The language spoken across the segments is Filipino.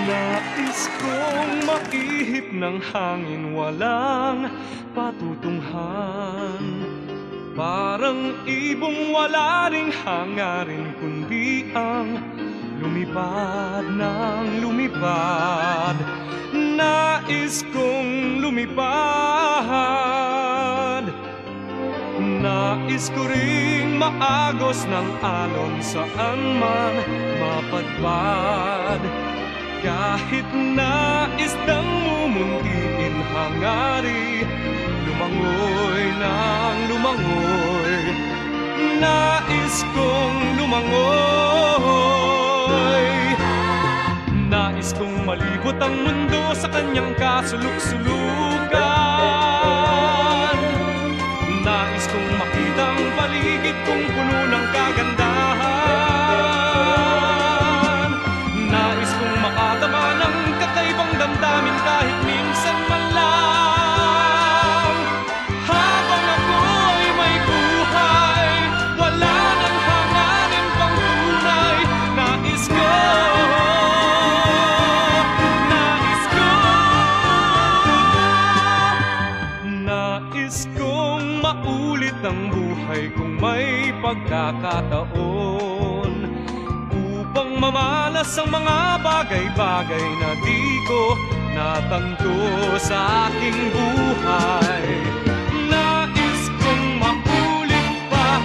Nais kong maihip ng hangin, walang patutunghan. Parang ibong wala ring hangarin, kundi ang lumipad ng lumipad. Nais kong lumipad. Nais ko ring maagos ng alon, saan man mapadpad. Kahit na isdang mumuntiin hangari, lumangoy ng lumangoy. Nais kong lumangoy. Nais kong malibot ang mundo sa kanyang kasuluk-sulukan. Nais kong makita ang paligid kong puno ng kagandahan. Nais kong makatama ng kakaibang damdamin kahit minsan man lang. Habang ako ay may buhay, wala nang hangarin pang tunay. Nais ko, nais ko, nais kong maulit ang buhay kung may pagkakataon, upang mamalas ang mga bagay-bagay na di ko natanto sa aking buhay. Nais kong maulit pa,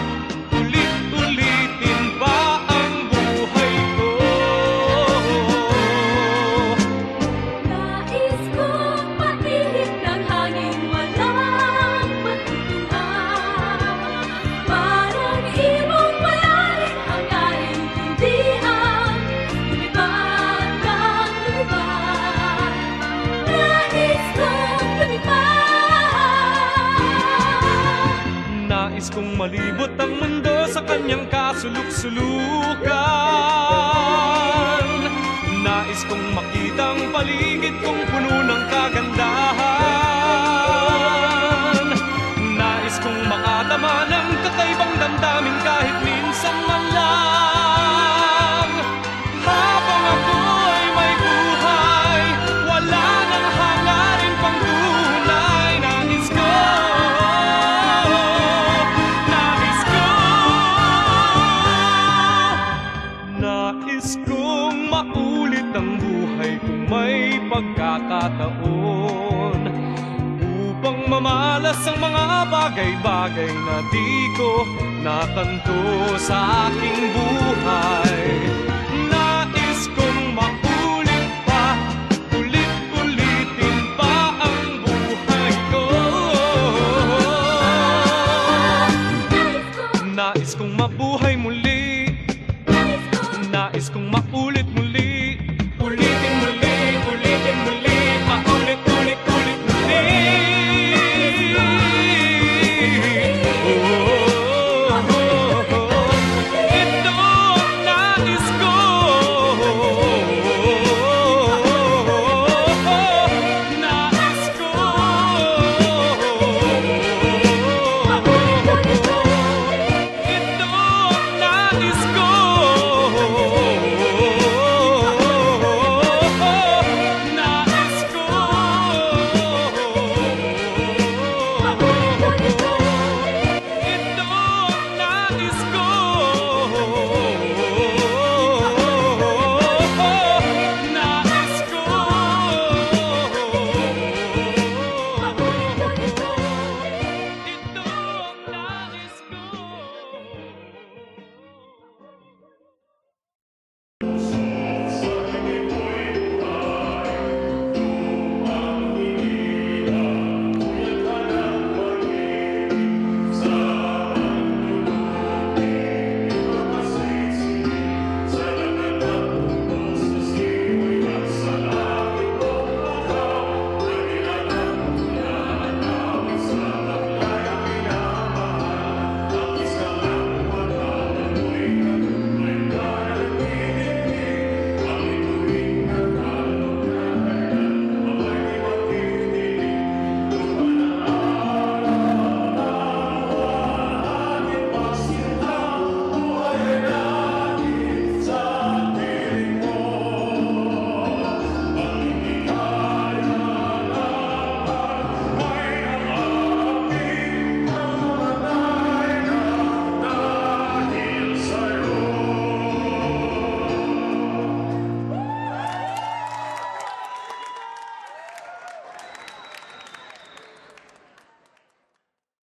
ulit-ulitin pa ang buhay ko. Nais kong maihip ng hangin, walang patutunghan. Parang ibong wala ring hangarin, kundi ang lumipad ng lumipad. Nais kong lumipad. Nais kong malibot ang mundo sa kanyang kasuluk-sulukan. Nais kong makita ang paligid kong puno ng kagandahan. Nais kong makatama ng kakaibang damdamin kahit minsan man lang. Habang ako ay may buhay, wala nang hangarin pang tunay. Nais ko, nais ko, nais kong maulit ang buhay kung may pagkakataon, upang mamalas ang mga bagay-bagay na di ko natanto sa aking buhay.